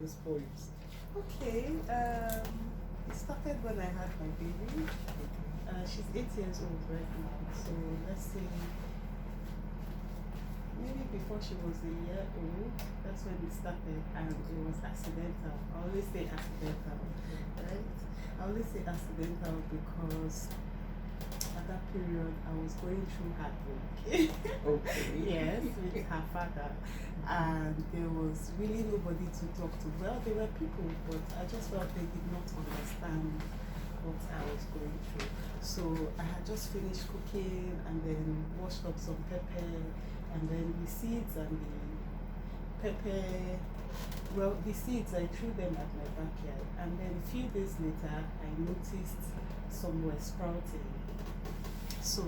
those points? Okay, it started when I had my baby. She's 8 years old right now, so let's say maybe before she was a year old, that's when it started, and it was accidental. I always say accidental, right? I always say accidental because at that period I was going through heartbreak. Okay. Yes, with her father, and there was really nobody to talk to. Well, there were people, but I just felt they did not understand what I was going through. So I had just finished cooking and then washed up some pepper, and then the seeds and the pepper. Well, the seeds I threw them at my backyard, and then a few days later I noticed some were sprouting. So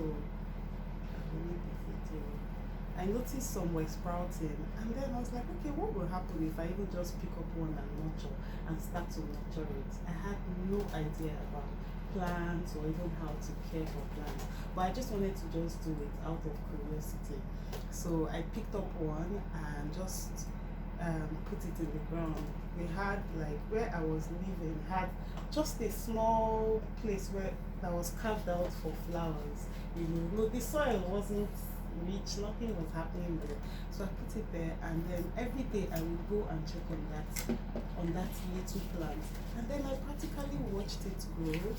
I noticed some were sprouting, and then I was like, okay, what will happen if I even just pick up one and nurture and start to nurture it? I had no idea about plants or even how to care for plants, but I just wanted to just do it out of curiosity. So I picked up one and just put it in the ground. We had, like, where I was living had just a small place where that was carved out for flowers. No, the soil wasn't rich, nothing was happening there. So I put it there, and then every day I would go and check on that little plant. And then I practically watched it grow.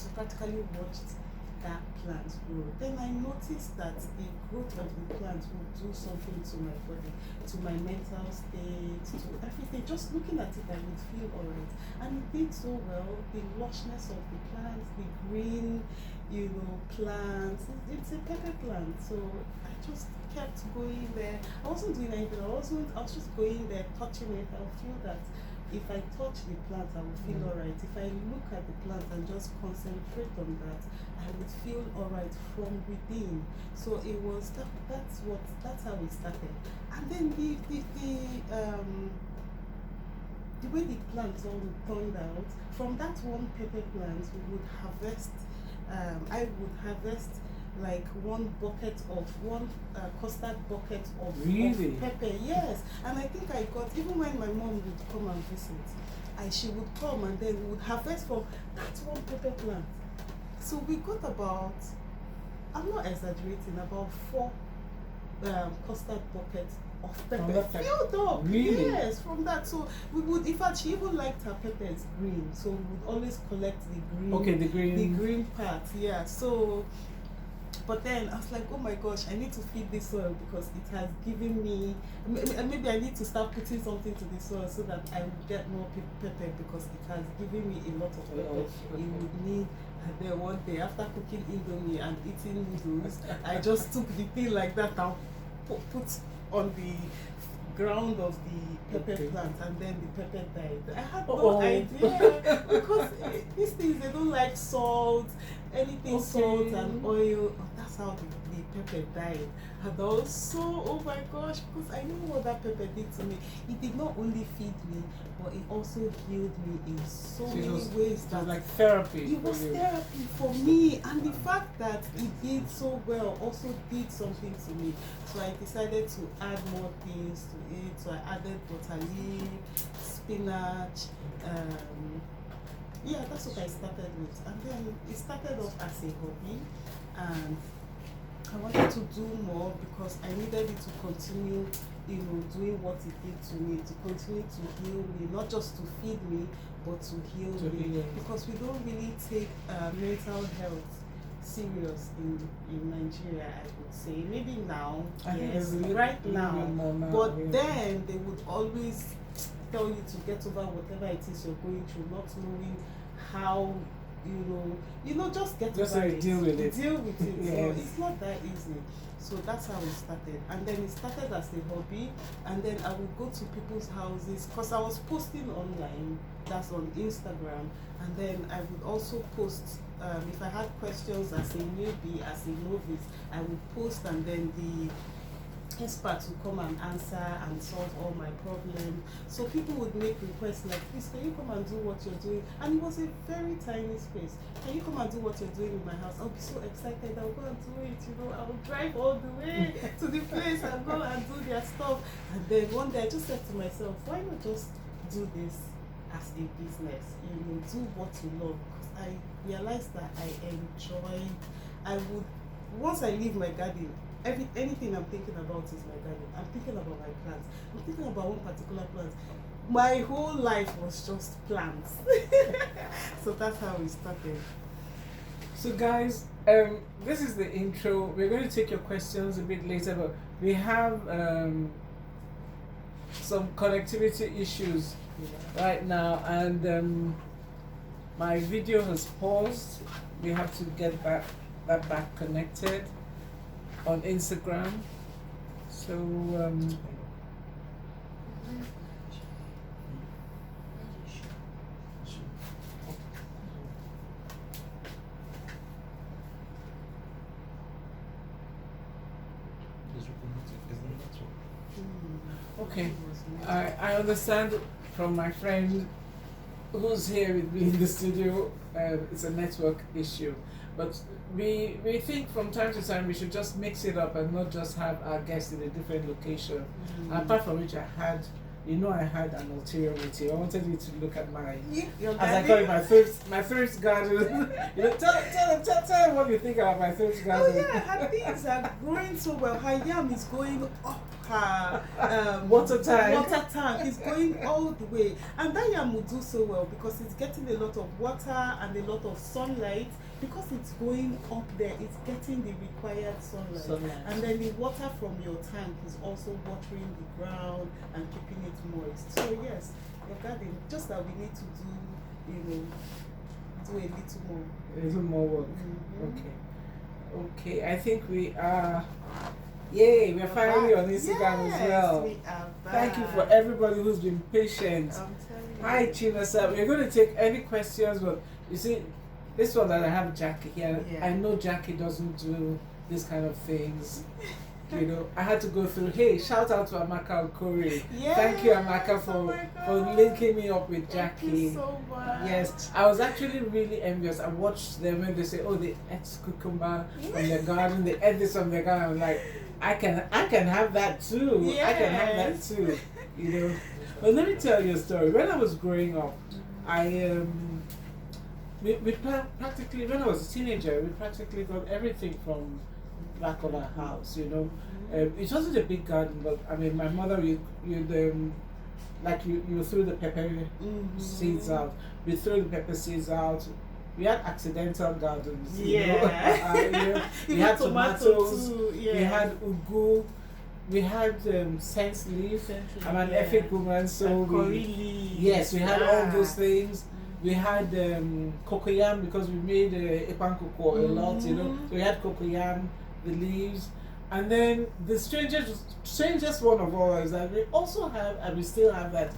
I practically watched that plant grow. Then I noticed that the growth of the plant would do something to my body, to my mental state, to everything. Just looking at it, I would feel alright. And it did so well. The lushness of the plants, the green, plants. It's a pepper plant. So I just kept going there. I wasn't doing anything. I was just going there, touching it. I would feel that if I touch the plant, I would feel alright. If I look at the plant and just concentrate on that, I would feel alright from within. So it was that's how it started. And then the way the plant turned out, from that one pepper plant, we would harvest. I would harvest like one custard bucket Really? of pepper. Yes, and I think I got, even when my mom would come and visit, she would come and then we would harvest from that one pepper plant. So we got about, I'm not exaggerating, about four custard buckets of pepper filled up. Really? Yes, from that. So we would, in fact, she even liked her peppers green, so we would always collect the green. Okay, the green part. Yeah. So, but then I was like, oh my gosh, I need to feed this soil because it has given me, maybe I need to start putting something to the soil so that I will get more pepper, because it has given me a lot of pepper. It would need. And then one day, after cooking indomie and eating noodles, I just took the thing like that and put on the ground of the pepper plant, and then the pepper died. I had no idea, because these things, they don't like salt, anything salt and oil. That's how the pepper died. And I was so, oh my gosh, because I knew what that pepper did to me. It did not only feed me, but it also healed me in so many ways. That like therapy. It was therapy for me, and the fact that it did so well also did something to me. So I decided to add more things to it. So I added butter leaf, spinach. Yeah, that's what I started with. And then it started off as a hobby, and I wanted to do more because I needed it to continue, doing what it did to me, to continue to heal me, not just to feed me, but to heal me. Because we don't really take mental health serious in Nigeria, I would say. Maybe now, yes, right now. But then they would always tell you to get over whatever it is you're going through, not knowing how, just get over it. Deal with it. Deal with it. Yes. So it's not that easy. So that's how it started. And then it started as a hobby, and then I would go to people's houses because I was posting online, that's on Instagram, and then I would also post, if I had questions as a newbie, as a novice, I would post, and then the experts would come and answer and solve all my problems. So people would make requests like, please, can you come and do what you're doing? And it was a very tiny space. Can you come and do what you're doing in my house? I'll be so excited. I'll go and do it. I'll drive all the way to the place and go and do their stuff. And then one day I just said to myself, why not just do this as a business. Do what you love. Because I realized that I would, once I leave my garden, anything I'm thinking about is my garden. I'm thinking about my plants. I'm thinking about one particular plant. My whole life was just plants. So that's how we started. So guys, this is the intro. We're going to take your questions a bit later, but we have some connectivity issues right now, and my video has paused. We have to get that back connected on Instagram. So okay, I understand from my friend who's here with me in the studio, it's a network issue. But we think from time to time we should just mix it up and not just have our guests in a different location. Apart from which I had an ulterior motive. I wanted you to look at my, as I call it, my thrift garden. Tell them what you think about my thrift garden. Oh yeah, her things are growing so well. Her yam is going up. Her water tank is going all the way, and that yam will do so well because it's getting a lot of water and a lot of sunlight. Because it's going up there, it's getting the required sunlight. And then the water from your tank is also watering the ground and keeping it moist. So yes, your garden, just that we need to do a little more. A little more work. Okay, I think we are. Yay, we're finally on Instagram as well. We are back. Thank you for everybody who's been patient. I'm telling you. Hi Chinasa, we're going to take any questions, but you see, this one that I have Jackie here, I know Jackie doesn't do this kind of things. I had to go through, hey, shout out to Amaka Okori. Thank you, Amaka, for linking me up with Jackie. Thank you so much. Yes, I was actually really envious. I watched them when they say, oh, they ate cucumber from their garden, they ate this from their garden. I'm like, I can have that too. Yes. I can have that too. But let me tell you a story. When I was growing up, we practically, when I was a teenager, we practically got everything from back of our house, It wasn't a big garden, but I mean, my mother, you threw the pepper seeds out. We threw the pepper seeds out. We had accidental gardens. We had tomatoes. We had ugu. We had sense leaf. I'm an ethnic woman, so we had all those things. We had cocoyam because we made epan cocoa a lot, So we had cocoyam, the leaves, and then the strangest one of all is that we also have, and we still have that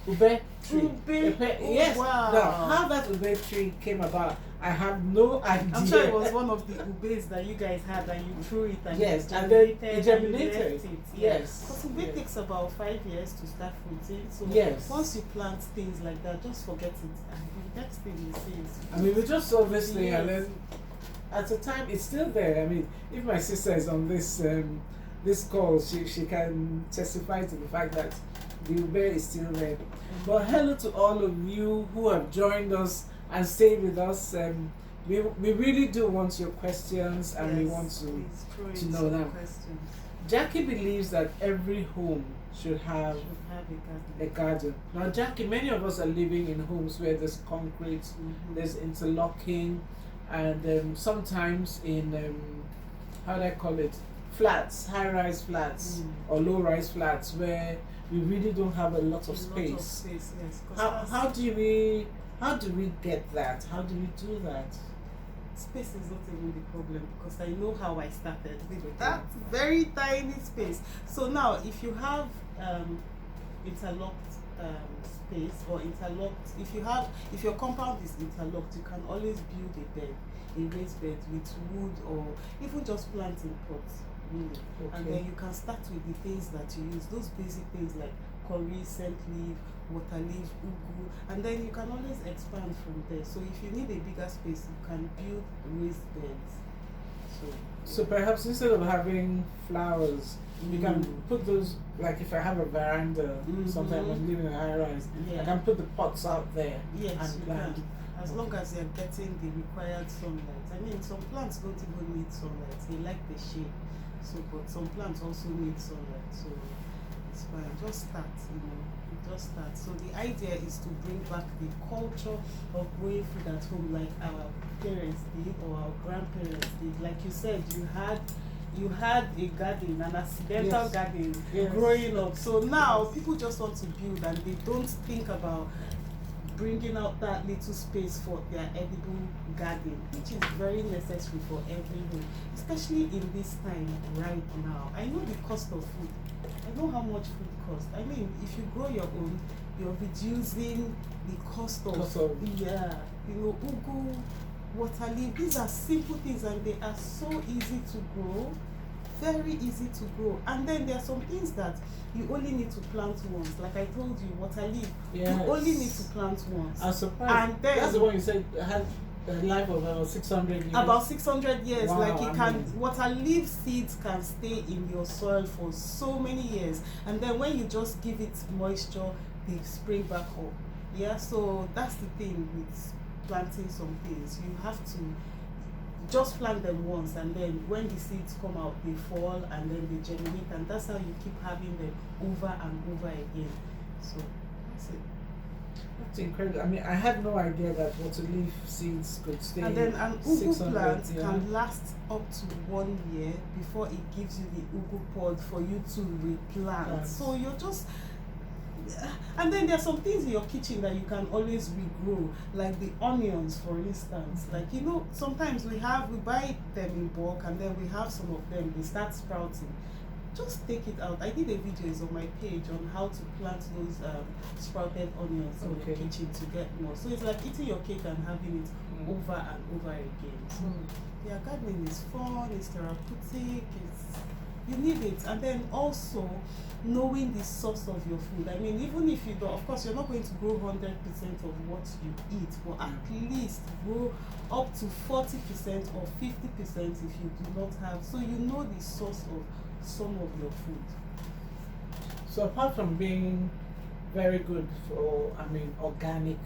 ube tree. Yes. Wow. Now, how that ube tree came about, I have no idea. I'm sure it was one of the ubes that you guys had and you threw it and then it germinated. It. Yes. Because ube takes about 5 years to start fruiting. So once you plant things like that, just forget it. And the next thing you see is. I mean, we just saw this thing, and then at the time it's still there. I mean, if my sister is on this this call, she can testify to the fact that the ube is still there. But hello to all of you who have joined us and stay with us. We really do want your questions, and we want to know them. Jackie believes that every home should have a garden. Now, Jackie, many of us are living in homes where there's concrete, there's interlocking, and sometimes in how do I call it? Flats, high-rise flats or low-rise flats where we really don't have a lot of space. How do we get that? How do we do that? Space is not even the problem because I know how I started with that very tiny space. So now, if you have interlocked space or interlocked, if your compound is interlocked, you can always build a bed, a raised bed with wood or even just planting pots. And then you can start with the things that you use, those basic things like curry, scent leaf, water leaf, ugu, and then you can always expand from there. So if you need a bigger space, you can build raised beds. So So perhaps instead of having flowers, you can Mm. put those, like if I have a veranda, sometimes I'm living in a high rise, I Yeah. can put the pots out there Yes, and you plant. can. As long as they're getting the required sunlight. I mean, some plants don't even need sunlight. They like the shade. So, but some plants also need sunlight. So, it's fine. Just start, Just start. So, the idea is to bring back the culture of growing food at home, like our parents did or our grandparents did. Like you said, you had a garden, an accidental Yes. garden Yes. growing up. So now people just want to build and they don't think about bringing out that little space for their edible garden, which is very necessary for everyone, especially in this time right now. I know the cost of food. I know how much food costs. I mean, if you grow your own, you're reducing the cost of ugu, water leaf. These are simple things and they are so easy to grow. Very easy to grow. And then there are some things that you only need to plant once. Like I told you, water leaf. Yes. You only need to plant once. I'm surprised. And then that's the one you said had a life of about 600 years. About 600 years. Wow, Like it can, water leaf seeds can stay in your soil for so many years. And then when you just give it moisture, they spring back up. Yeah, so that's the thing with planting some things. You have to just plant them once, and then when the seeds come out, they fall and then they germinate, and that's how you keep having them over and over again. So that's it. That's incredible. I mean, I had no idea that water leaf seeds could stay. And then an ugu 600, plant yeah. can last up to 1 year before it gives you the ugu pod for you to replant. Yes. So you're just, and then there are some things in your kitchen that you can always regrow, like the onions, for instance. Like, sometimes we buy them in bulk, and then we have some of them, they start sprouting. Just take it out. I did a video, it's on my page, on how to plant those sprouted onions in your kitchen to get more. So it's like eating your cake and having it over and over again. So yeah, gardening is fun, it's therapeutic, you need it. And then also knowing the source of your food. I mean, even if you don't, of course you're not going to grow 100% of what you eat, but at least grow up to 40% or 50% if you do not have, so you know the source of some of your food. So apart from being very good for, organic,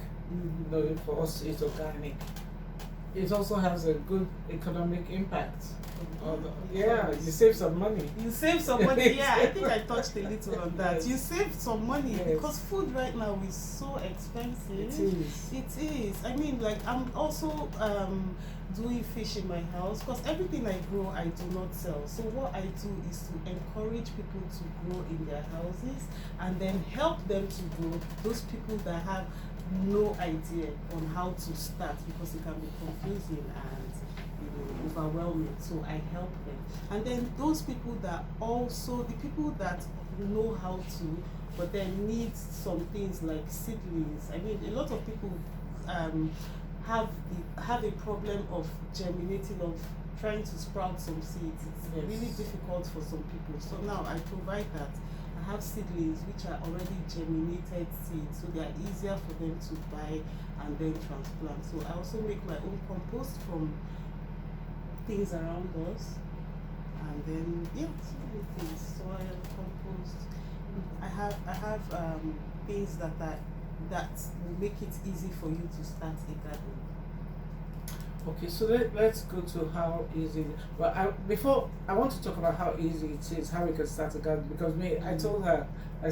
for us it's organic, it also has a good economic impact. You save some money. You save some money, yeah. I think I touched a little on that. Yes. You save some money, Yes. because food right now is so expensive. It is. I mean, like, I'm also doing fish in my house, because everything I grow I do not sell. So what I do is to encourage people to grow in their houses and then help them to grow, those people that have no idea on how to start, because it can be confusing and overwhelming. So I help them. And then those people that also, the people that know how to, but then need some things like seedlings. I mean, a lot of people have a problem of germinating, of trying to sprout some seeds. It's really difficult for some people. So now I provide that. I have seedlings which are already germinated seeds, so they are easier for them to buy and then transplant. So I also make my own compost from things around us, and then so many things, soil, compost. I have things that will make it easy for you to start a garden. Okay, so let's go to how easy. Well, before I want to talk about how easy it is, how we can start a garden. Because I told her, I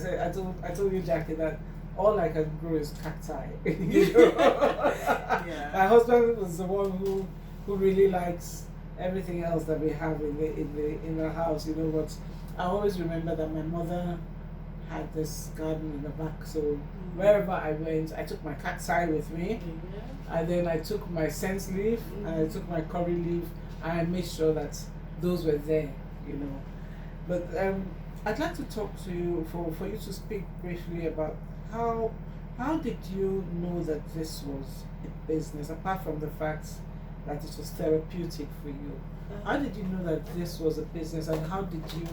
told you, Jackie, that all I can grow is cacti. Yeah. My husband was the one who really likes everything else that we have in the house. But I always remember that my mother had this garden in the back. So wherever I went, I took my cacti with me. And then I took my sense leaf and I took my curry leaf and I made sure that those were there, But I'd like to talk to you for you to speak briefly about how did you know that this was a business, apart from the fact that it was therapeutic for you? How did you know that this was a business, and how did you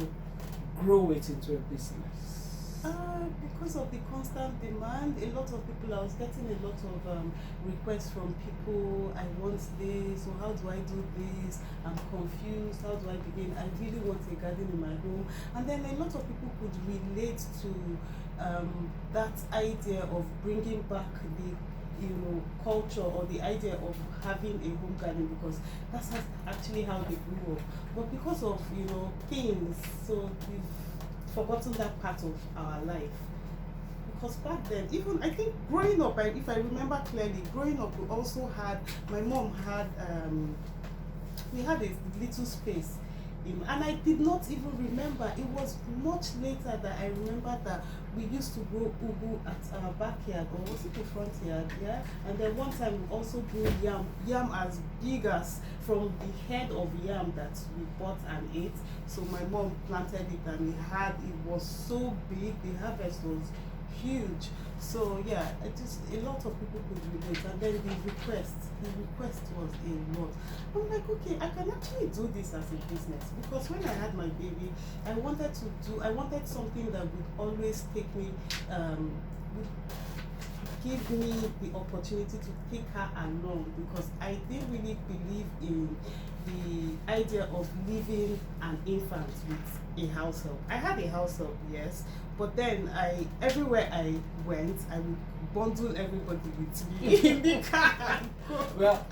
grow it into a business? Because of the constant demand, a lot of people, I was getting a lot of requests from people. I want this, or how do I do this? I'm confused. How do I begin? I really want a garden in my home. And then a lot of people could relate to that idea of bringing back the culture, or the idea of having a home garden, because that's actually how they grew up. But because of things, so we've forgotten that part of our life. Because back then, even I think growing up, if I remember clearly, growing up, we also had, my mom had, we had a little space. And I did not even remember. It was much later that I remember that we used to grow ugu at our backyard, or was it the front yard? Yeah. And then one time we also grew yam as big as, from the head of yam that we bought and ate. So my mom planted it, and it was so big. The harvest was huge. So yeah, a lot of people could relate. And then the request was a lot. I'm like, okay, I can actually do this as a business, because when I had my baby, I wanted something that would always take me, would give me the opportunity to take her along, because I didn't really believe in the idea of leaving an infant with a house help. I had a house help, yes, but then everywhere I went, I would bundle everybody with me in the car and go. Well,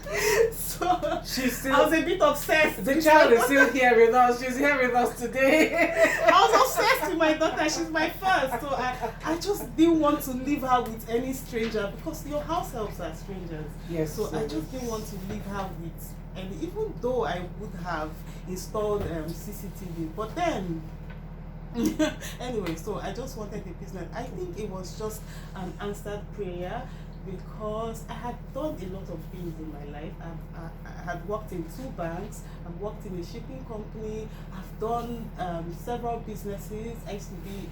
so I was a bit obsessed. The child is still here with us. She's here with us today. I was obsessed with my daughter. She's my first, so I just didn't want to leave her with any stranger, because your house helps are strangers. Yes. So I just didn't want to leave her with, and even though I would have installed CCTV, but then anyway, so I just wanted a business. I think it was just an answered prayer, because I had done a lot of things in my life. I had worked in 2 banks, I've worked in a shipping company, I've done several businesses. I used to be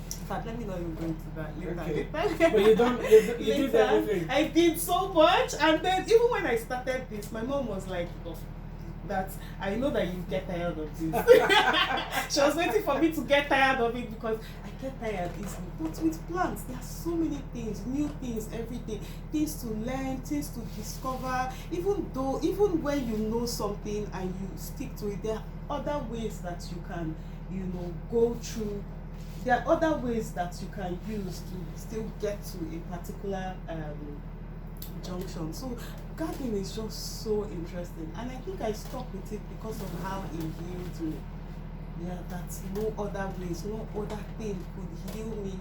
in fact, let me not even go into that later. Okay. Later. But you did everything. I did so much, and then even when I started this, my mom was like, oh, that I know that you get tired of this. She was waiting for me to get tired of it, because I get tired easily. But with plants, there are so many things, new things every day, things to learn, things to discover. Even when you know something and you stick to it, there are other ways that you can, go through. There are other ways that you can use to still get to a particular junction. So gardening is just so interesting, and I think I stuck with it because of how it healed me. Yeah, that no other ways, no other thing could heal me.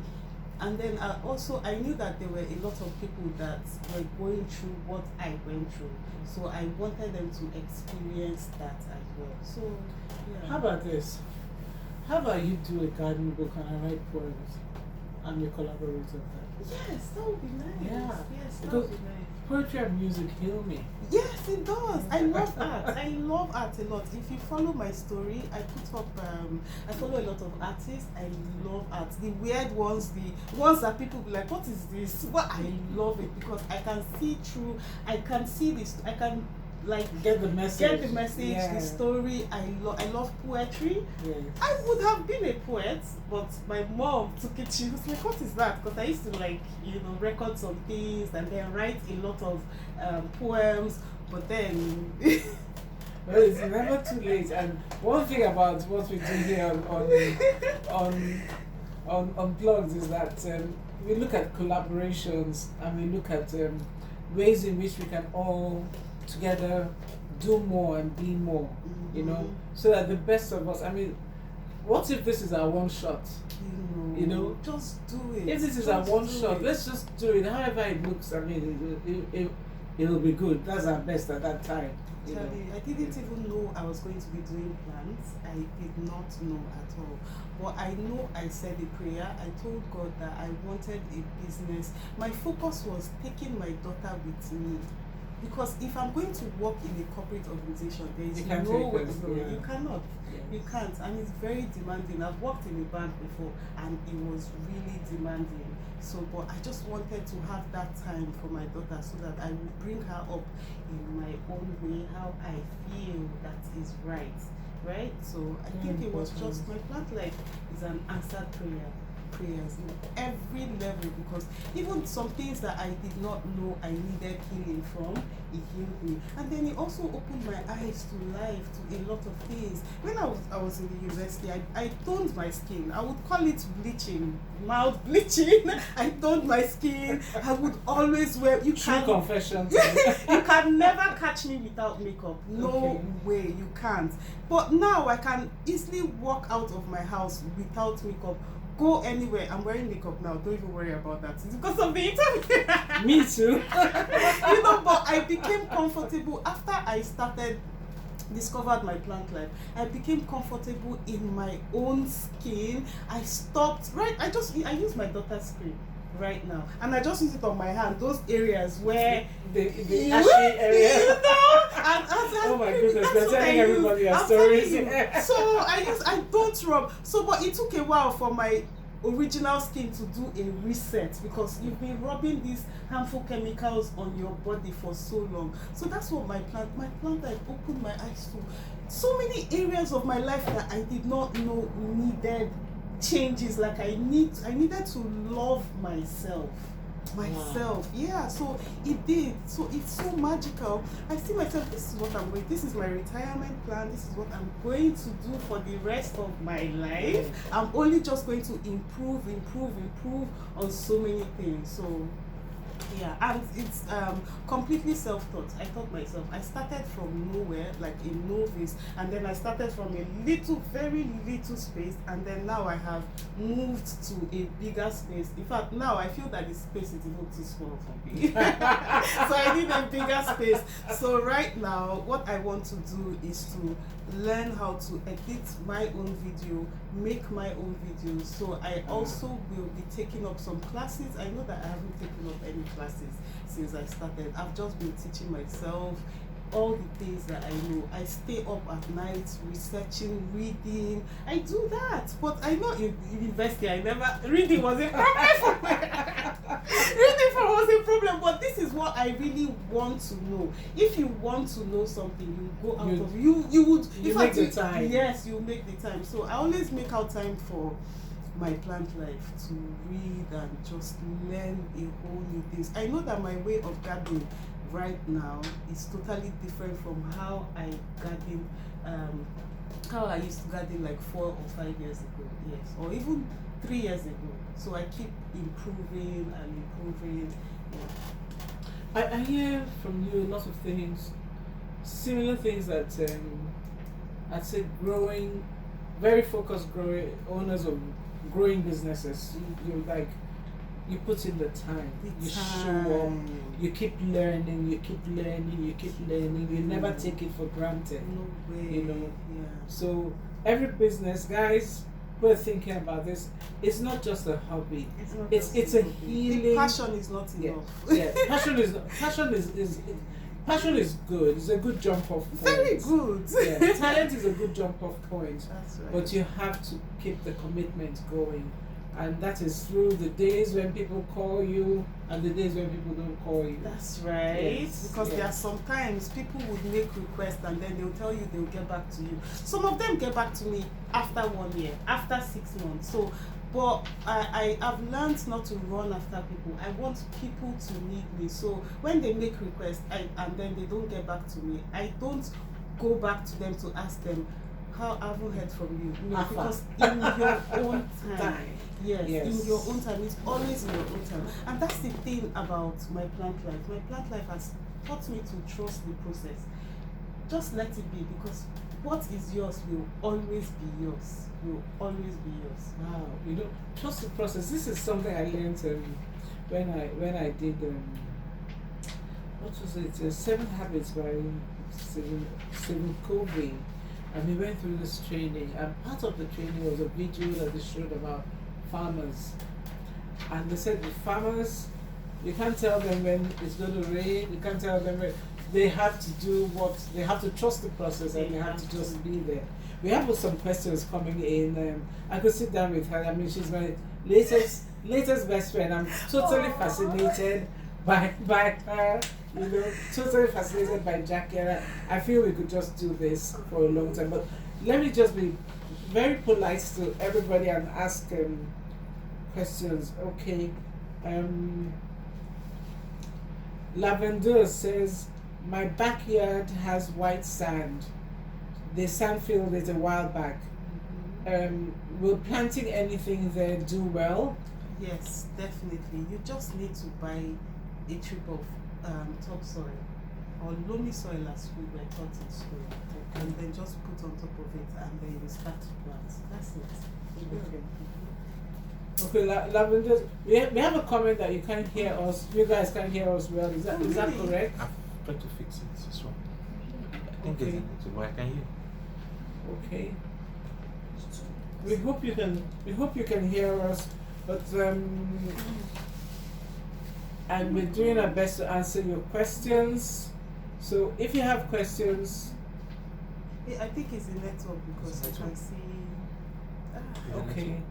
And then I knew that there were a lot of people that were going through what I went through, so I wanted them to experience that as well. So yeah. How about this? How about you do a garden book and I write poems and you collaborate on that? Yes, that would be nice. Yeah. Yes, that Because would be nice. poetry and music heal me. Yes, it does. I love art. I love art a lot. If you follow my story, I put up, I follow a lot of artists. I love art. The weird ones, the ones that people be like, what is this? Well, I love it because I can see through, I can see this, I can get the message, yeah. The story. I love poetry. Yes. I would have been a poet, but my mom took it. She was like, what is that? Because I used to record some things and then write a lot of poems, but then well, it's never too late. And one thing about what we do here on blogs is that we look at collaborations and we look at ways in which we can all together do more and be more, so that the best of us, what if this is our one shot? Just do it. If this is our one shot, let's just do it. However it looks, it'll be good. That's our best at that time. I didn't even know I was going to be doing plants. I did not know at all. But I know I said a prayer. I told God that I wanted a business. My focus was taking my daughter with me. Because if I'm going to work in a corporate organization, there is no way. You cannot. Yes. You can't. And it's very demanding. I've worked in a bank before and it was really demanding. So, but I just wanted to have that time for my daughter so that I would bring her up in my own way, how I feel that is right. Right? So I think it was just, my plant life is an answered prayer. prayers in every level, because even some things that I did not know I needed healing from, it healed me. And then it also opened my eyes to life, to a lot of things. When I was in the university, I toned my skin. I would call it bleaching, mild bleaching. I toned my skin. I would always wear, True confession. you can never catch me without makeup. No Okay. way, you can't. But now I can easily walk out of my house without makeup, go anywhere. I'm wearing makeup now, don't even worry about that. It's because of the interview. Me too. But I became comfortable after I started discovered my plant life. I became comfortable in my own skin. I stopped, right? I use my daughter's cream right now, and I just use it on my hand, those areas where the ashy area. you know, and Oh my goodness, that's they're what telling I everybody use. your I'm stories. telling you. So I don't rub. So, but it took a while for my original skin to do a reset, because you've been rubbing these harmful chemicals on your body for so long. So that's what my plant life opened my eyes to so many areas of my life that I did not know needed changes. Like I needed to love myself. Wow. Yeah, so it did. So it's so magical. I see myself, this is what I'm going, this is my retirement plan, this is what I'm going to do for the rest of my life. I'm only just going to improve on so many things. So yeah, and it's completely self-taught. I taught myself. I started from nowhere, like a novice, and then I started from a very little space, and then now I have moved to a bigger space. In fact, now I feel that the space is even too small for me. So I need a bigger space. So right now, what I want to do is to learn how to edit my own video, make my own videos. So I also will be taking up some classes. I know that I haven't taken up any classes since I started. I've just been teaching myself all the things that I know. I stay up at night researching, reading. I do that. But I know in university reading was a problem for me. Reading was a problem, but this is what I really want to know. If you want to know something, you go out of you would make the time. Yes, you make the time. So I always make out time for my plant life to read and just learn a whole new things. I know that my way of gardening right now is totally different from how I garden, how I used to garden like 4 or 5 years ago, yes, or even 3 years ago. So I keep improving and improving. Yeah. I hear from you a lot of things, similar things that I'd say very focused owners of growing businesses. You put in the time, you show up, you keep learning, you never take it for granted. No way. You know. Yeah. So every business, guys, who are thinking about this, it's not just a hobby. It's a healing. The passion is not enough. Yeah, passion is good. It's a good jump off point. Very good. Yeah, talent is a good jump off point. That's right. But you have to keep the commitment going. And that is through the days when people call you and the days when people don't call you. That's right. Yes, Because there are yes. sometimes people would make requests and then they'll tell you they'll get back to you. Some of them get back to me after 1 year, after 6 months. So, but I have learned not to run after people. I want people to need me. So when they make requests and then they don't get back to me, I don't go back to them to ask them, how I haven't heard from you. No, because in your own time. Yes, in your own time. It's always in your own time. And that's the thing about my plant life. My plant life has taught me to trust the process. Just let it be, because what is yours will always be yours. Will always be yours. Wow, trust the process. This is something I learned when I did what was it? 7 Habits by Stephen Covey. And we went through this training, and part of the training was a video that they showed about farmers. And they said the farmers, you can't tell them when it's going to rain, you can't tell them when they have to do they have to trust the process, and they have to just be there. We have some questions coming in. I could sit down with her. I mean, she's my latest best friend. I'm totally fascinated by her. Totally fascinated by Jackie. I feel we could just do this for a long time. But let me just be very polite to everybody and ask questions. Okay. Lavender says, my backyard has white sand. The sand filled it a while back. Will planting anything there do well? Yes, definitely. You just need to buy a tube of topsoil or loamy soil as we were taught in school, and then just put on top of it, and then you start to plant. That's it. Okay. Okay, Lavender, we have a comment that you can't hear us. You guys can't hear us well. Is that correct? I've tried to fix it. This one. I think there's a network, but I can hear. Okay. We hope you can hear us, but and we're doing our best to answer your questions. So if you have questions, I think it's the network because I can see. Okay,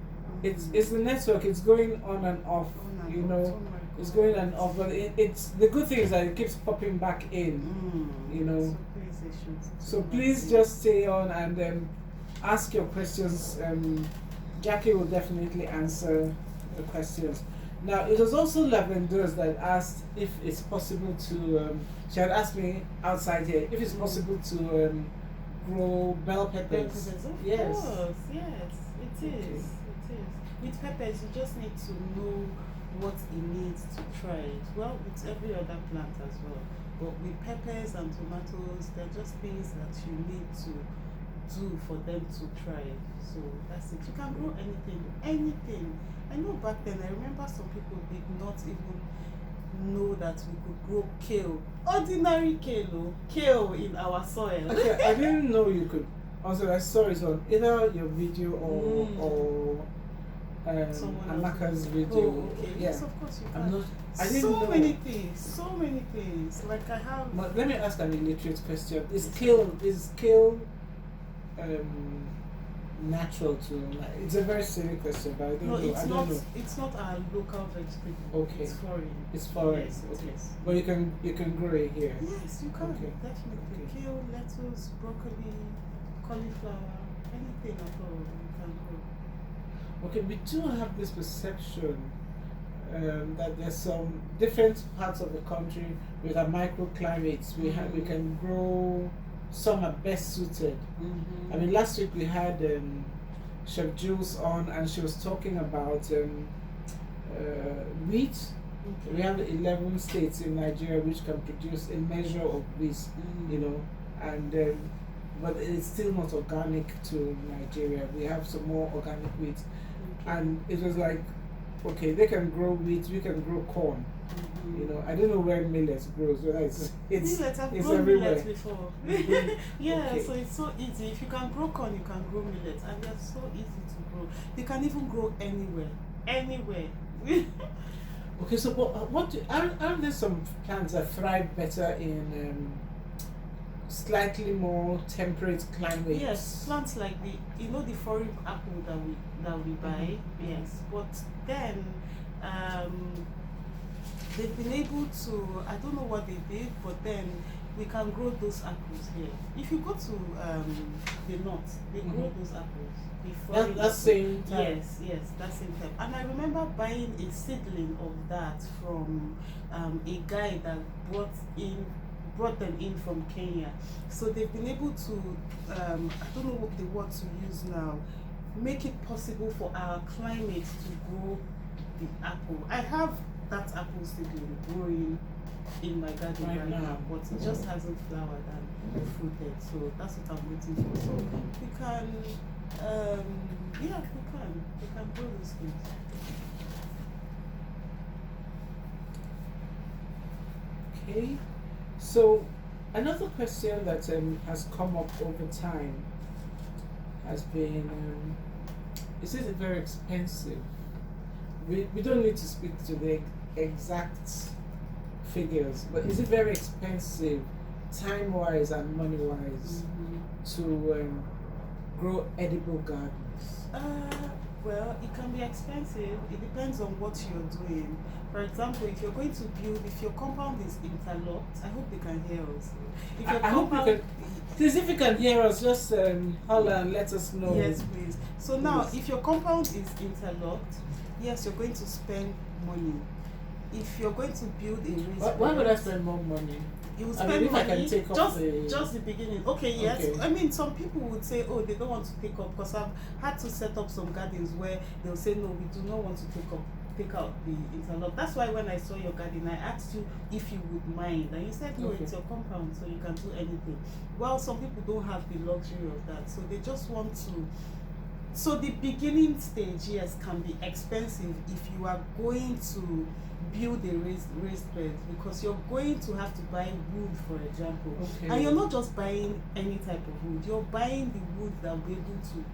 it's the network. It's going on and off. You know, it's going on and off. But it's the good thing is that it keeps popping back in. You know, so please just stay on and ask your questions. Jackie will definitely answer the questions. Now, it was also Lavender's that asked if it's possible to, she had asked me outside here, if it's possible to grow bell peppers. Yes. Of course, yes, it is. It is. With peppers, you just need to know what it needs to try it. Well, with every other plant as well. But with peppers and tomatoes, they're just things that you need to do for them to try it. So that's it. You can grow anything. I know back then, I remember some people did not even know that we could grow kale. Ordinary kale in our soil. Okay, I didn't know you could. Also, I saw it on either your video or Amaka's video. Oh, okay. Yeah. Yes, of course you can. I'm not. I didn't so know. so many things. Like I have. But let me ask an illiterate question. Is kale natural to? It's a very silly question, but I don't know. I don't know. It's not our local vegetable. Okay. It's foreign. It's foreign. Yes, okay. Yes. But you can grow it here. Yes, you can. Okay. Definitely. Okay. Kale, lettuce, broccoli, cauliflower, anything at all you can grow. Okay, we do have this perception that there's some different parts of the country with our microclimates. We can grow. Some are best suited. I mean, last week we had Chef Jules on, and she was talking about wheat. Okay. We have 11 states in Nigeria which can produce a measure of wheat, you know, and but it's still not organic to Nigeria. We have some more organic wheat, and it was like, okay, they can grow wheat, we can grow corn. You know, I don't know where millet grows, whether it's everywhere. Millet before. Yeah, okay. So it's so easy. If you can grow corn, you can grow millet, and they're so easy to grow. You can even grow anywhere. Okay, so aren't there some plants that thrive better in slightly more temperate climates? Yes, plants like the foreign apple that we buy. Yes, but then they've been able to, I don't know what they did, but then we can grow those apples here. If you go to the north, they grow those apples. That same time. Yes, that same time. And I remember buying a seedling of that from a guy that brought them in from Kenya. So they've been able to, I don't know what the word to use now, make it possible for our climate to grow the apple. I have that apple seedling growing in my garden right now, but it just hasn't flowered and fruited. So that's what I'm waiting for. So we can, we can grow those things. Okay. So another question that has come up over time has been, is it very expensive? We don't need to speak to the exact figures, but is it very expensive, time-wise and money-wise, to grow edible gardens? Well, it can be expensive. It depends on what you're doing. For example, if you're going to build, if your compound is interlocked, I hope they can hear us. If your compound, hope you can. Please, if you can hear us, just holler and let us know. Yes, please. So now, if your compound is interlocked, yes, you're going to spend money. If you're going to build a raised Why would I bed, spend more money? you will I mean, spend if I can money take off just the beginning. Okay, yes. Okay. I mean, some people would say, oh, they don't want to take up, because I've had to set up some gardens where they'll say, no, we do not want to take out the interlock. That's why when I saw your garden, I asked you if you would mind, and you said no, Okay. it's your compound, so you can do anything. Well, some people don't have the luxury of that, so they just want to. So the beginning stage, yes, can be expensive if you are going to build a raised bed, because you're going to have to buy wood, for example. Okay. And you're not just buying any type of wood, you're buying the wood that will be able to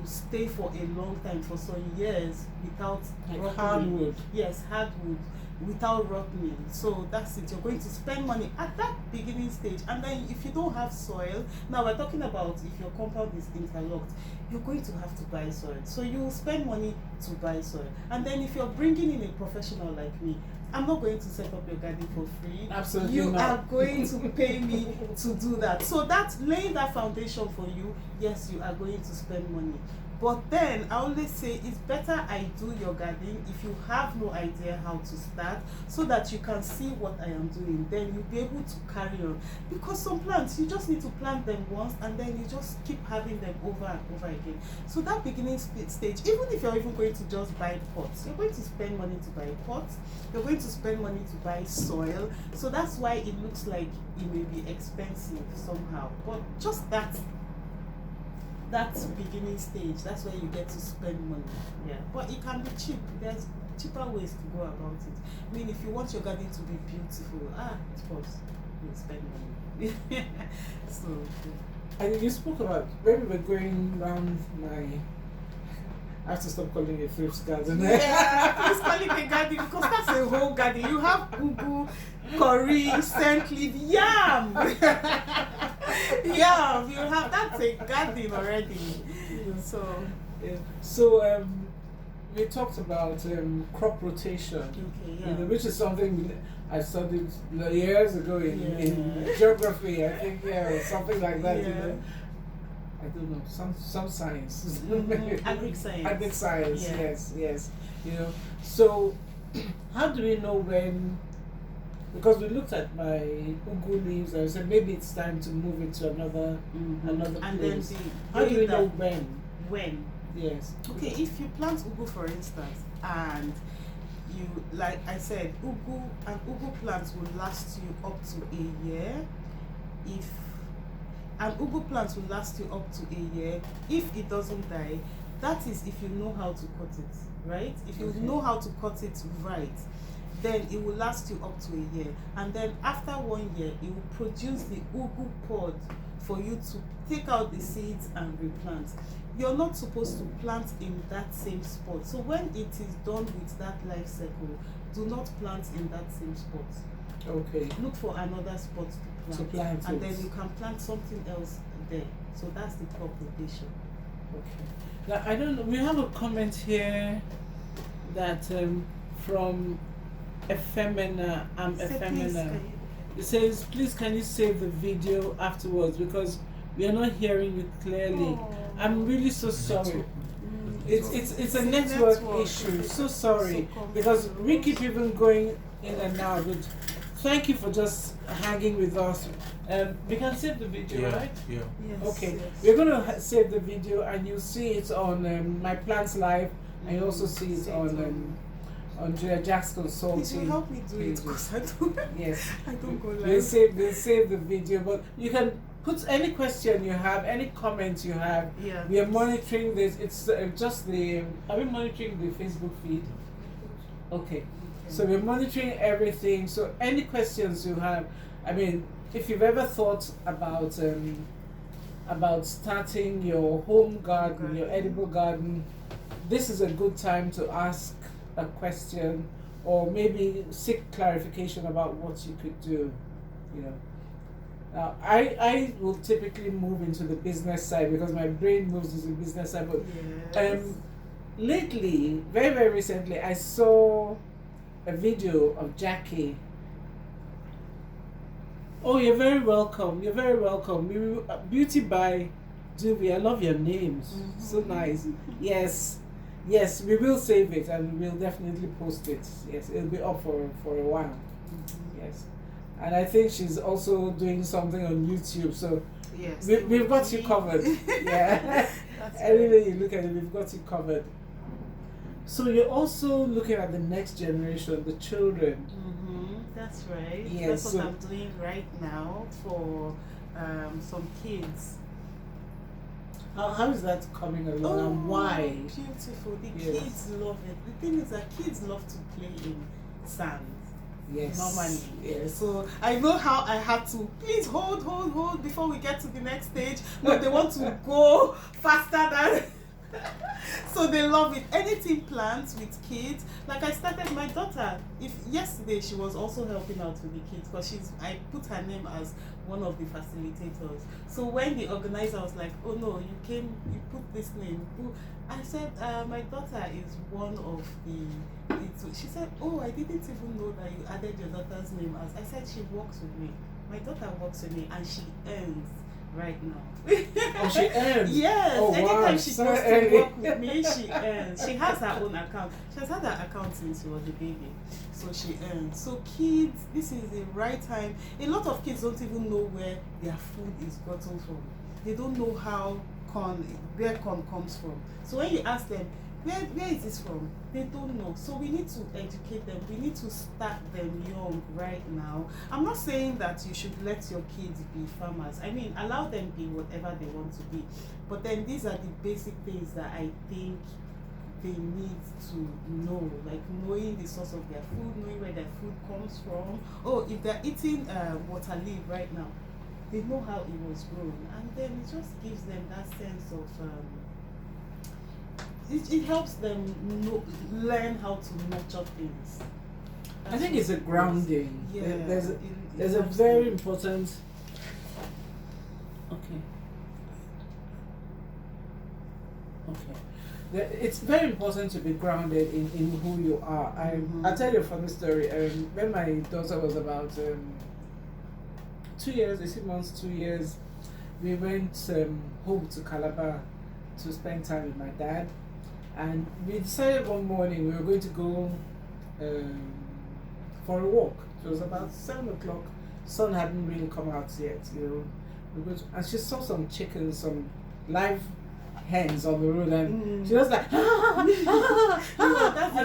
stay for a long time, for some years, without Like rotting. hardwood. Yes, hardwood, without rotting. So that's it. You're going to spend money at that beginning stage. And then if you don't have soil, now we're talking about if your compound is interlocked, you're going to have to buy soil. So you will spend money to buy soil. And then if you're bringing in a professional like me, I'm not going to set up your garden for free. Absolutely You not. are going to pay me to do that. So that's laying that foundation for you. Yes, you are going to spend money. But then I always say it's better I do your garden if you have no idea how to start, so that you can see what I am doing. Then you'll be able to carry on. Because some plants, you just need to plant them once and then you just keep having them over and over again. So that beginning stage, even if you're even going to just buy pots, you're going to spend money to buy pots, you're going to spend money to buy soil. So that's why it looks like it may be expensive somehow. But just that beginning stage, that's where you get to spend money. Yeah, but it can be cheap. There's cheaper ways to go about it. I mean, if you want your garden to be beautiful, of course, you spend money. So And you spoke about when we were going round I have to stop calling it thrift garden. yeah, it's calling a garden because that's a whole garden. You have ugu, curry, scent leaf, yam. Yam, you have, that's a garden already. So Yeah. So we talked about crop rotation, okay, you yeah. know, which is something I studied years ago in geography, I think, or something like that. You Yeah. know, I don't know, some science. Agric science. Agric science, Yeah. yes. You know, so how do we know when? Because we looked at my ugu leaves and I said maybe it's time to move into another And then place. the How do we that- know when? when? Yes. Okay, if you plant ugu, for instance, and you, like I said, ugu plants will last you up to a year. An ugu plant will last you up to a year if it doesn't die. That is if you know how to cut it, right? If you Okay. know how to cut it right, then it will last you up to a year. And then after 1 year, it will produce the ugu pod for you to take out the seeds and replant. You're not supposed to plant in that same spot. So when it is done with that life cycle, do not plant in that same spot. Okay. Look for another spot to plant. And then you can plant something else there. So that's the crop rotation. Okay. Now I don't know. We have a comment here that from Effemina. I'm Say, please, Effemina. can you- It says, please can you save the video afterwards because we are not hearing you clearly. Oh. I'm really so sorry. It's a a network network. issue. So sorry So common. because we keep even going in and out. But thank you for just hanging with us. We can save the video, right? Yeah. Yes, Okay, yes. we're going to save the video and you'll see it on My Plants Live and you also see it on Julia Jack's Please Consulting. will help me do it pages. because I don't. Yes. I don't go We'll live. save the video, but you can put any question you have, any comment you have. Yeah. We are monitoring this. It's just the. Are we monitoring the Facebook feed? Okay. So we're monitoring everything. So any questions you have, I mean, if you've ever thought about starting your home garden, your edible garden, this is a good time to ask a question or maybe seek clarification about what you could do. You know. Now, I will typically move into the business side because my brain moves into the business side. But Yes. lately, very, very recently, I saw a video of Jackie. Oh, you're very welcome. You're very welcome. Beauty by Doobie. I love your names. So nice. Yes. Yes, we will save it and we will definitely post it. Yes, it'll be up for a while. Yes. And I think she's also doing something on YouTube, so Yes. we've got you covered. Yeah. That's Anyway you look at it, we've got you covered. So you're also looking at the next generation, the children. That's right. Yes, That's what so- I'm doing right now for some kids. How is that coming along and why? Beautiful. The Yes. kids love it. The thing is that kids love to play in sand. Yes. Normally. Yes. So I know how I have to please hold before we get to the next stage. But they want to go faster than so they love it. Anything plants with kids. Like I started my daughter. If yesterday she was also helping out with the kids because I put her name as one of the facilitators. So when the organizer was like, "Oh no, you put this name." I said, "My daughter is one of the." She said, "Oh, I didn't even know that you added your daughter's name as." I said, "She works with me. My daughter works with me, and she earns right now." Oh, she earns? Yes. Oh, wow. Anytime she So goes to early. work with me, she earns. She has her own account. She has had her account since she was a baby. So she earns. So kids, this is the right time. A lot of kids don't even know where their food is gotten from. They don't know where corn comes from. So when you ask them, where is this from? They don't know. So we need to educate them. We need to start them young right now. I'm not saying that you should let your kids be farmers. I mean, allow them be whatever they want to be. But then these are the basic things that I think they need to know, like knowing the source of their food, knowing where their food comes from. Oh, if they're eating water leaf right now, they know how it was grown, and then it just gives them that sense of it helps them learn how to nurture things. I think it's a grounding. Yeah, There's a very important. Okay. It's very important to be grounded in who you are. I'll tell you a funny story. When my daughter was about 2 years, 18 months, 2 years, we went home to Calabar to spend time with my dad. And we decided one morning we were going to go for a walk. It was about 7 o'clock. Sun hadn't really come out yet, and she saw some chickens, some live hens on the road, and she was like, that's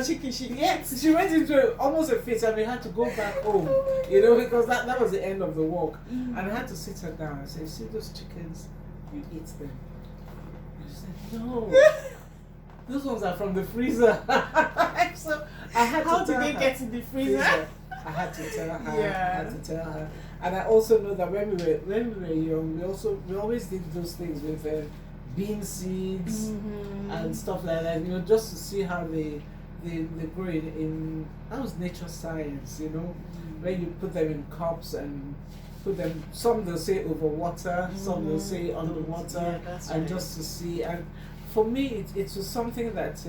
the chicken she yes, she went into almost a fit, and we had to go back home, because that was the end of the walk. And I had to sit her down and say, "See those chickens? You eat them." And she said, "No." Those ones are from the freezer. So I had How to tell did they her. get in the freezer? I had to tell her. Yeah. I had to tell her. And I also know that when we were young, we always did those things with bean seeds and stuff like that. Just to see how they grow in that was nature science. When you put them in cups and put them. Some they'll say over water, some they'll say underwater, and right. just to see. And for me, it was something that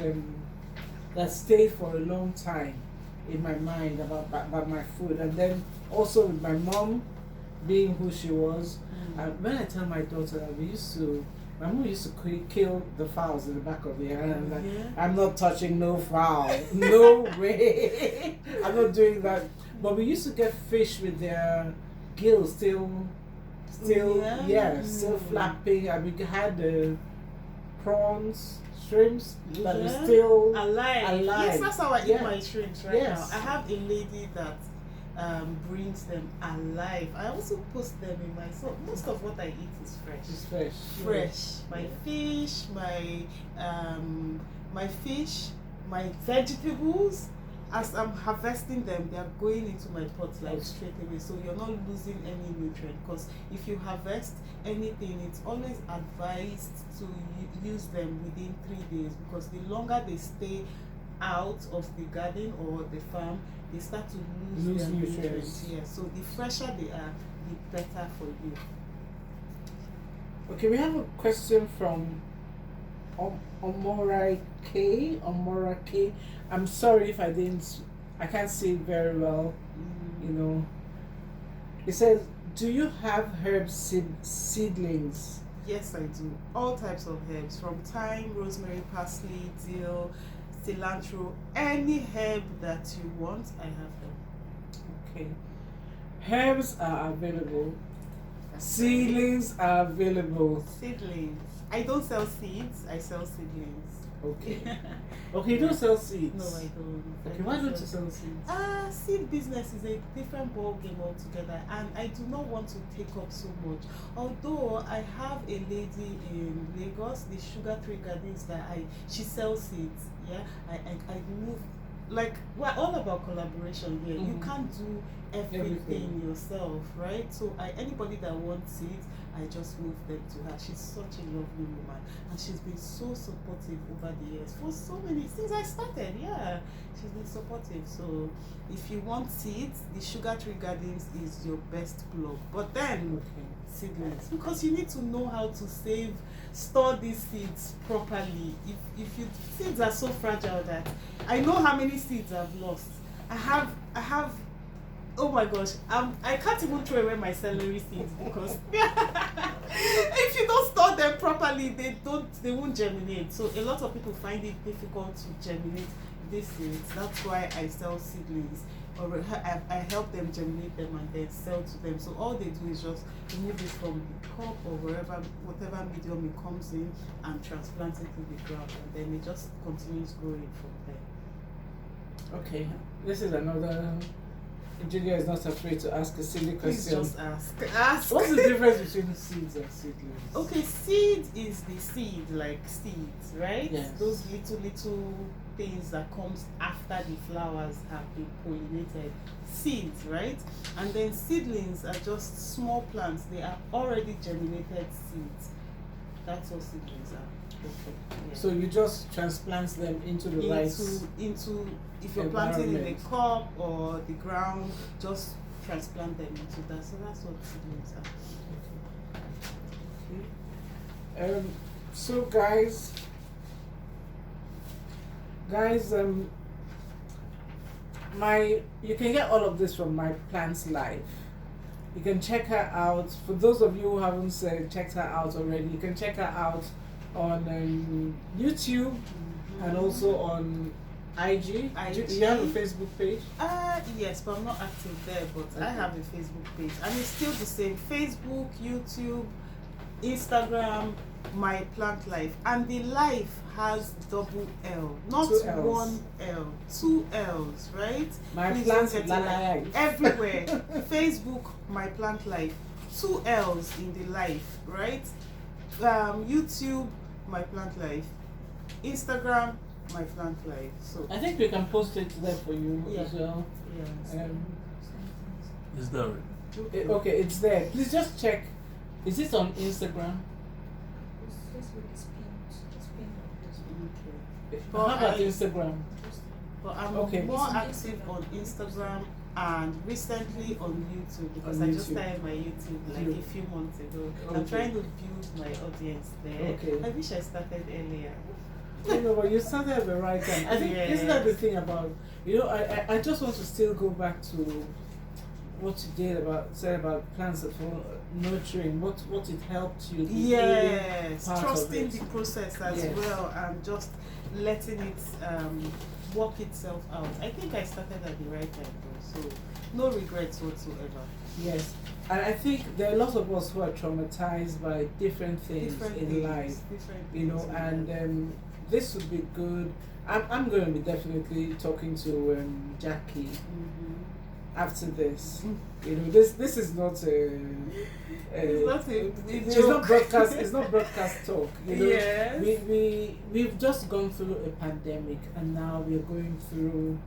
stayed for a long time in my mind about my food. And then also with my mom being who she was, when I tell my daughter that my mom used to kill the fowls in the back of the yard, and I'm like, I'm not touching no fowl, no way, I'm not doing that. But we used to get fish with their gills still flapping, and we had prawns, shrimps that were still alive. Yes, that's how I eat my shrimps right Yes. now. I have a lady that brings them alive. I also post them in so most of what I eat is fresh. It's fresh. Fresh. My fish, my vegetables. As I'm harvesting them, they are going into my pot straight away. So you're not losing any nutrient, because if you harvest anything, it's always advised to use them within 3 days, because the longer they stay out of the garden or the farm, they start to lose their nutrients. Yeah. So the fresher they are, the better for you. Okay, we have a question from Omora K. I'm sorry if I can't see it very well. It says, do you have herb seedlings Yes, I do. All types of herbs, from thyme, rosemary, parsley, dill, cilantro, any herb that you want, I have them. Okay. Herbs are available. Seedlings are available. Seedlings. I don't sell seeds, I sell seedlings. Okay. Okay, you don't sell seeds. No, I don't. Okay, why don't you sell seeds? Seed business is a different ball game altogether, and I do not want to take up so much. Although I have a lady in Lagos, the Sugar Tree Gardens, she sells seeds. Yeah, I move, like, we're all about collaboration here. You can't do everything yourself, right? So anybody that wants seeds, I just move them to her. She's such a lovely woman, and she's been so supportive over the years for so many, since I started. Yeah, she's been supportive. So if you want seeds, the Sugar Tree Gardens is your best plug. But then seedlings, because you need to know how to store these seeds properly. Seeds are so fragile that I know how many seeds I've lost. I have oh my gosh, I can't even throw away my celery seeds because if you don't store them properly, they won't germinate. So a lot of people find it difficult to germinate these seeds. That's why I sell seedlings, or I help them germinate them and then sell to them. So all they do is just remove it from the cup or whatever medium it comes in, and transplant it to the ground, and then it just continues growing from there. Okay, this is another. Julia is not afraid to ask a silly Please question. just ask. What's the difference between seeds and seedlings? Okay, seed is the seed, like seeds, right? Yes. Those little things that comes after the flowers have been pollinated. Seeds, right? And then seedlings are just small plants. They are already germinated seeds. That's what seedlings are. Okay. Yeah. So you just transplant them into the right into if you're planting in a cup or the ground, just transplant them into that. So that's what seedlings are. Okay. So guys, you can get all of this from My Plants Life. You can check her out. For those of you who haven't checked her out already, you can check her out on YouTube and also on IG. Do you have a Facebook page? Yes, but I'm not active there. But I have a Facebook page, and it's still the same: Facebook, YouTube, Instagram, My Plant Life, and the life has double L, not one L, 2 L's, right? My Please Plant don't get it Life. everywhere. Facebook, My Plant Life, 2 L's in the life, right? YouTube, My Plant Life, Instagram, My Plant Life. So I think we can post it there for you as well. yeah. Is there? Okay, it's there. Please just check. Is it on Instagram? Facebook is pinned. Just pinned on Facebook. Okay. How about Instagram? But I'm Okay. more It's on active Instagram. on Instagram and recently on YouTube, because On I just YouTube. started my YouTube like a few months ago. I'm Okay. trying to build my audience there. Okay. I wish I started earlier. But you started at the right time. I think isn't that the thing about I just want to still go back to what you said about plants for nurturing, what it helped you. The Yes, part of trusting it. the process as Yes. well, and just letting it work itself out. I think I started at the right time though, so no regrets whatsoever. Yes, and I think there are a lot of us who are traumatized by different things in life, and this would be good. I'm going to be definitely talking to Jackie after this. This is not It's not a it's joke. not broadcast. It's not broadcast talk. Yes. We've just gone through a pandemic, and now we're going through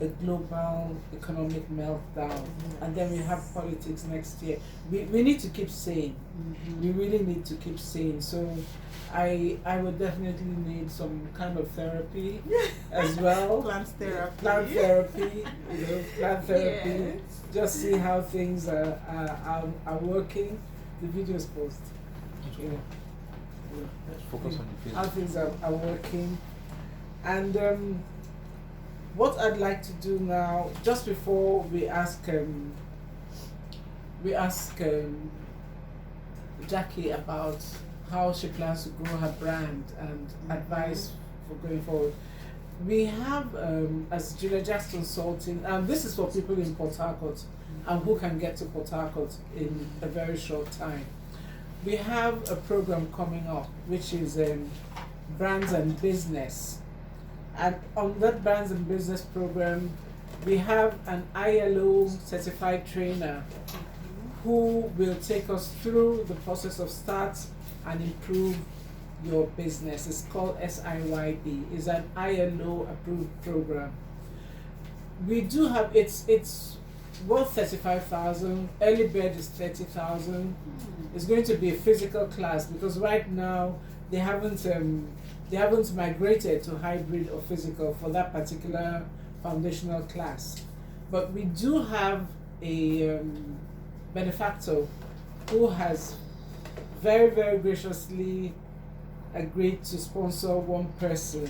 a global economic meltdown, and then we have politics next year. We need to keep sane. We really need to keep sane. So I would definitely need some kind of therapy as well. Plant therapy. Plant therapy. Plant therapy. Yes. Just see how things are working. The videos post. Let's focus on the How Facebook. things are working. And what I'd like to do now, just before we ask Jackie about how she plans to grow her brand and advice for going forward. We have, as Julia Jazz Consulting, and this is for people in Port Harcourt and who can get to Port Harcourt in a very short time. We have a program coming up which is Brands and Business. And on that Brands and Business program, we have an ILO certified trainer who will take us through the process of start and improve your business. It's called SIYB. It's an ILO approved program. We do have it's worth 35,000. Early bird is 30,000. It's going to be a physical class because right now they haven't migrated to hybrid or physical for that particular foundational class. But we do have a benefactor who has very, very graciously agreed to sponsor one person.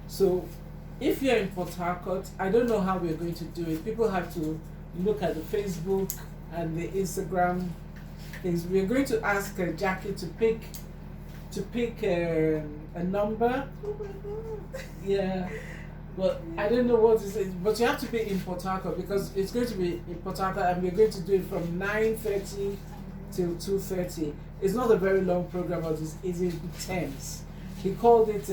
So if you're in Port Harcourt, I don't know how we're going to do it. People have to look at the Facebook and the Instagram things. We're going to ask Jackie to pick a number. Oh my god. Yeah. But I don't know what it is. But you have to be in Port Harcourt because it's going to be in Port Harcourt and we're going to do it from 9:30 till 2:30. It's not a very long program, but it's intense. He called it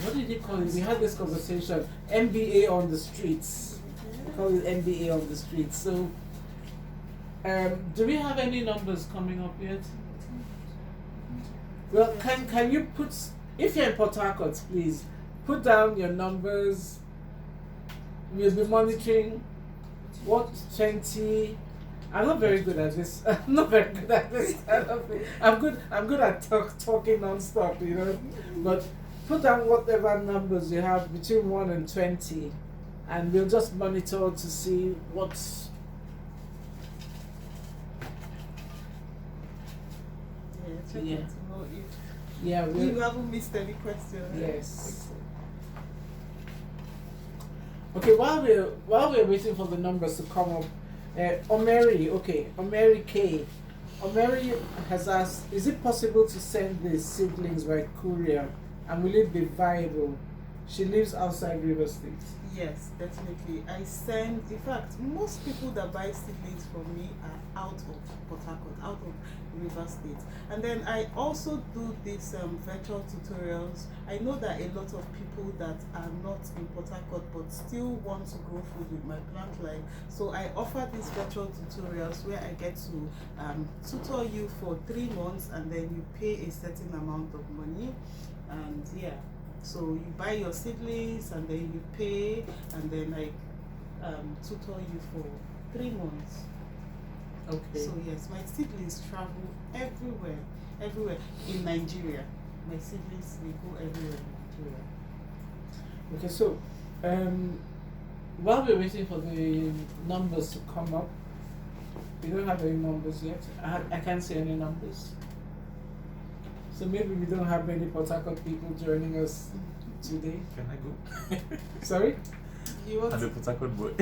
what did he call it? We had this conversation. MBA on the streets. He called it MBA on the streets. So do we have any numbers coming up yet? Well, can you put, if you're in Port Harcourt, please put down your numbers. We'll be monitoring what 20. I'm not very good at this. I'm not very good at this kind of thing. I'm good at talking non-stop, you know. But put down whatever numbers you have between 1 and 20, and we'll just monitor to see what's. Check Yeah. it to know if Yeah, you haven't missed any questions. Yes. Okay, while we're waiting for the numbers to come up, Omeri K. Omeri has asked, is it possible to send the seedlings by courier, and will it be viable? She lives outside River State. Yes, definitely. I send, in fact, most people that buy seedlings from me are out of Port Harcourt, out of River State. And then I also do these virtual tutorials. I know that a lot of people that are not in Port Harcourt but still want to grow food with my plant line. So I offer these virtual tutorials where I get to tutor you for 3 months and then you pay a certain amount of money. And yeah. So you buy your seedlings and then you pay, and then I tutor you for 3 months. Okay. So yes, my seedlings travel everywhere in Nigeria. My seedlings, they go everywhere in Nigeria. Okay, so while we're waiting for the numbers to come up, we don't have any numbers yet. I can't see any numbers. So maybe we don't have many Port Harcourt people joining us today. Can I go? Sorry? You want I'm a to Port Harcourt boy.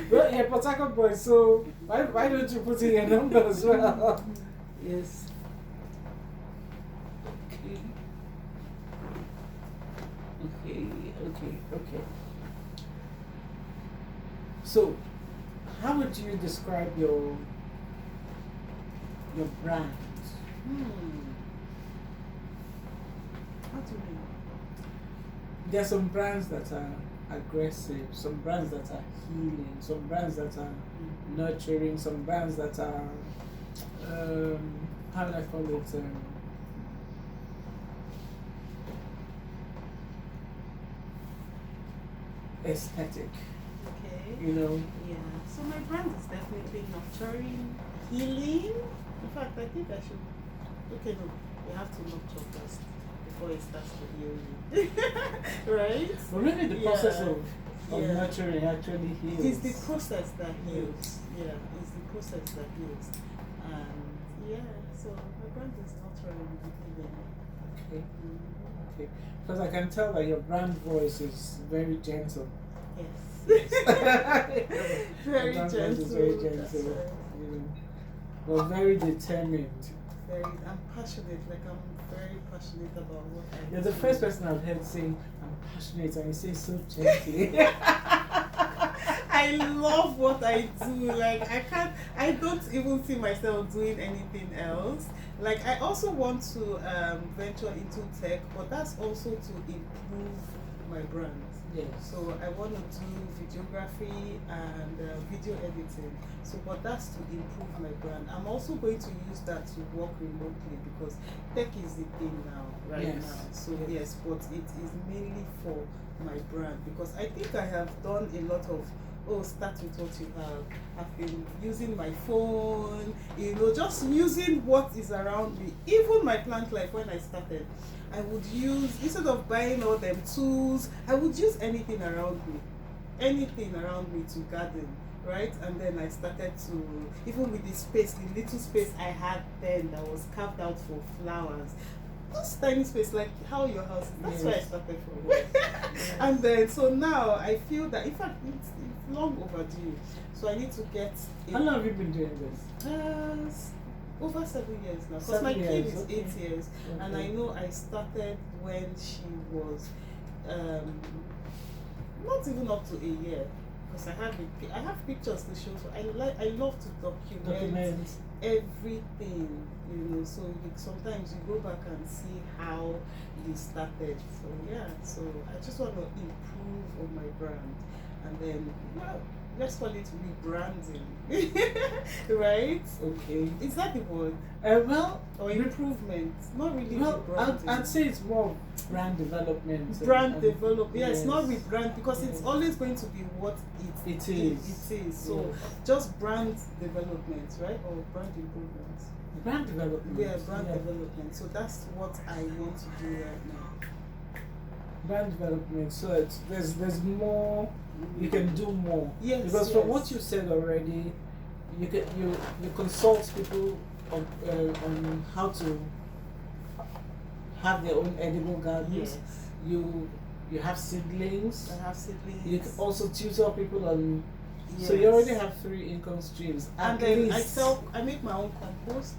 Well, yeah, Port Harcourt boy, so why don't you put in your number as well? Yes. Okay. So, how would you describe your brand? How do you mean? There are some brands that are aggressive, some brands that are healing, some brands that are nurturing, some brands that are how do I call it? Aesthetic. Okay. You know. Yeah. So my brand is definitely nurturing, healing. In fact, I think I should. Okay, no, you have to nurture first before it starts to heal you. Right? But really, the process of Yeah. nurturing actually heals. It's the process that heals. Yeah, it's the process that heals. And yeah, so my brand is nurturing and healing. Okay. Okay. Because I can tell that your brand voice is very gentle. Yes. Very Your brand voice gentle. is very That's gentle. right. You know. but very determined. I'm passionate. Like I'm very passionate about what I You're do. the first person I've heard saying I'm passionate, and you say so gently. I love what I do. Like I don't even see myself doing anything else. Like I also want to venture into tech, but that's also to improve my brand. Yes. So I want to do videography and video editing. So, but that's to improve my brand. I'm also going to use that to work remotely because tech is the thing now, right Yes. now. So yes, but it is mainly for my brand because I think I have done a lot of start with what you have. I've been using my phone, just using what is around me. Even my plant life when I started, I would use, instead of buying all them tools, I would use anything around me to garden, right? And then I started to, even with the little space I had then that was carved out for flowers, those tiny space like how your house is, that's where I started from. Yes. And then, so now I feel that, in fact, it's long overdue. So I need to get How long have you been doing this? over 7 years now. Because 7 my kid years, is okay. 8 years. Okay. And I know I started when she was not even up to a year. Because I have pictures to show. So I love to document everything, so sometimes you go back and see how they started. So yeah, so I just want to improve on my brand, and then let's call it rebranding. Right? Okay. Is that the word? Or improvement? Not really rebranding. I'd say it's more brand development. Development. Yeah, it's not yes. rebrand because it's always going to be what It is. It is. So Yes. just brand development, right? Or brand improvement. Brand development. Yeah, brand development. So that's what I want to do right now. Brand development. So there's more. You can do more. Yes. Because from what you said already, you consult people on how to have their own edible gardens. Yes. You have seedlings. I have siblings. You can also tutor people on. Yes. So you already have 3 income streams. And At then least. I make my own compost.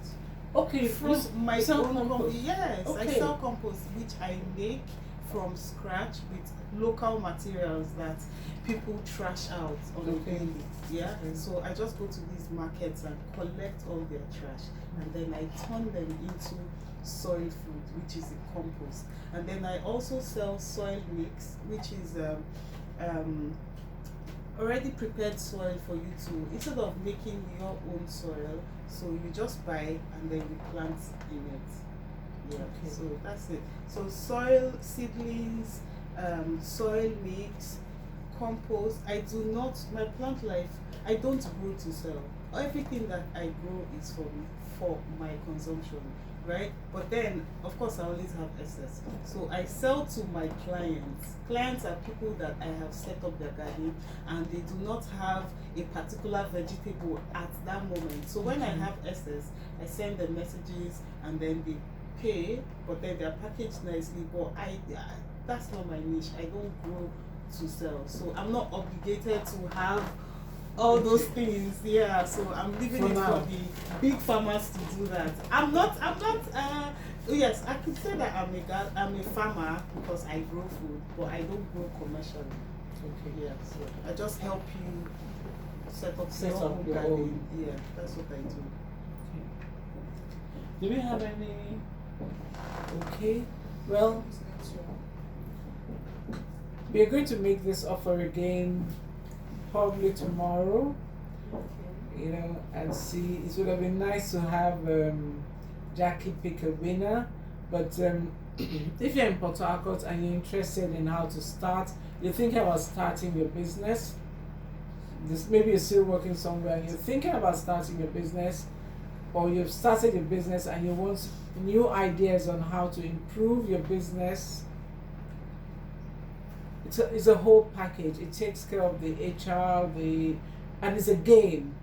Okay, From my sell own compost. Yes, I Okay. sell compost which I make from scratch with local materials that people trash out on the Okay. daily. Yeah. Okay. So I just go to these markets and collect all their trash, and then I turn them into soil food, which is a compost. And then I also sell soil mix, which is already prepared soil for you to, instead of making your own soil, so you just buy and then you plant in it. Yeah. Okay. So that's it. So soil, seedlings, soil mix, compost. I do not, my plant life, I don't grow to sell. Everything that I grow is for my consumption, right? But then, of course, I always have excess. So I sell to my clients. Clients are people that I have set up their garden and they do not have a particular vegetable at that moment. So when I have excess, I send them messages and then they pay, but then they're packaged nicely. But that's not my niche. I don't grow to sell. So I'm not obligated to have all those things. Yeah, so I'm leaving For it now. for the big farmers to do that. I'm not yes, I could say that I'm a farmer because I grow food, but I don't grow commercially. Okay. Yeah, so I just help you set up Set your up own your garden. own. Yeah, that's what I do. Do we have any? Okay. Well, we are going to make this offer again probably tomorrow. And see. It would have been nice to have Jackie pick a winner, but if you're in Port Harcourt and you're interested in how to start, you're thinking about starting your business. Maybe you're still working somewhere and you're thinking about starting your business, or you've started your business and you want new ideas on how to improve your business. It's a whole package. It takes care of the HR, and it's a game.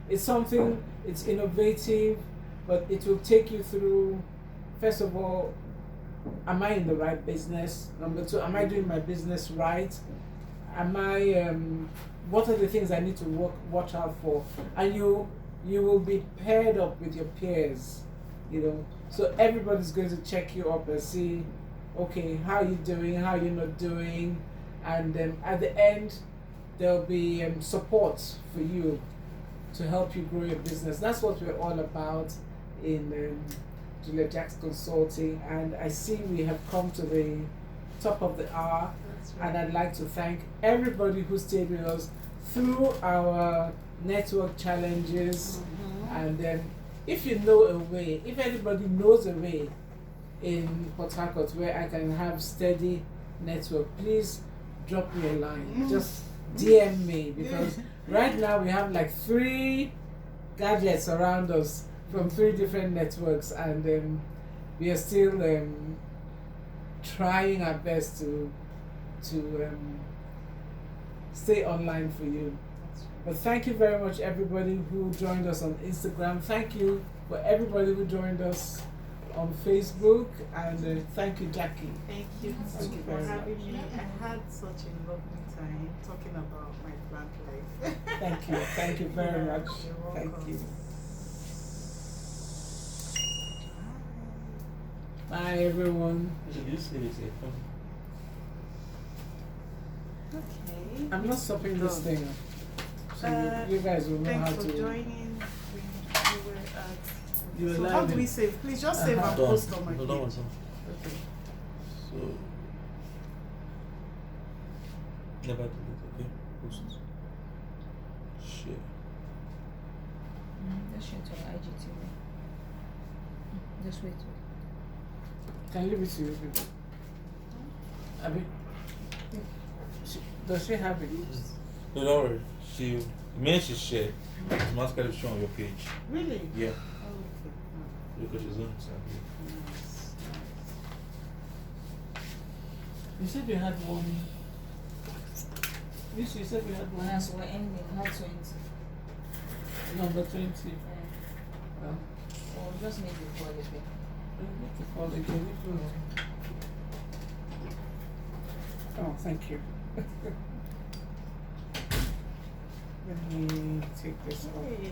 It's something, it's innovative, but it will take you through, first of all, am I in the right business? Number 2, am I doing my business right? What are the things I need to watch out for? And you you will be paired up with your peers, you know. So everybody's going to check you up and see, okay, how you doing, how you not doing, and at the end, there'll be support for you to help you grow your business. That's what we're all about in Julia Jack's Consulting, and I see we have come to the top of the hour. That's right. And I'd like to thank everybody who stayed with us through our network challenges. Mhm. And if you know a way, if anybody knows a way in Port Harcourt where I can have steady network, please drop me a line. Just DM me, because right now we have like 3 gadgets around us from 3 different networks, and we are still trying our best to stay online for you. But thank you very much, everybody who joined us on Instagram. Thank you for everybody who joined us on Facebook, and thank you, Jackie. Thank you Thank you for very having much. me. I had such a lovely time talking about my plant life. Thank you very Yeah, much. you're Thank welcome. you. Bye, everyone. You say this here. Okay. I'm not stopping this thing, so you guys will know Thanks how for to. joining. We were at. You were So live how do in- we save? Please just save Uh-huh. and Done. post on my No, page. that was all. Okay. So, never delete, okay? Post. Share. Just share to our IGTV. Just wait. Can leave it to you. Abby, does she have it? No, don't worry. She, the minute she shared, automatically show on your page. Really? Yeah, Oh, okay. because she's on it. Nice. You said you had one. Yes, you said you had one. As we're ending, how to end. Number 20. Well, Or just make the call again. to call again. If you want. Oh, thank you. Let me take this off. Hey.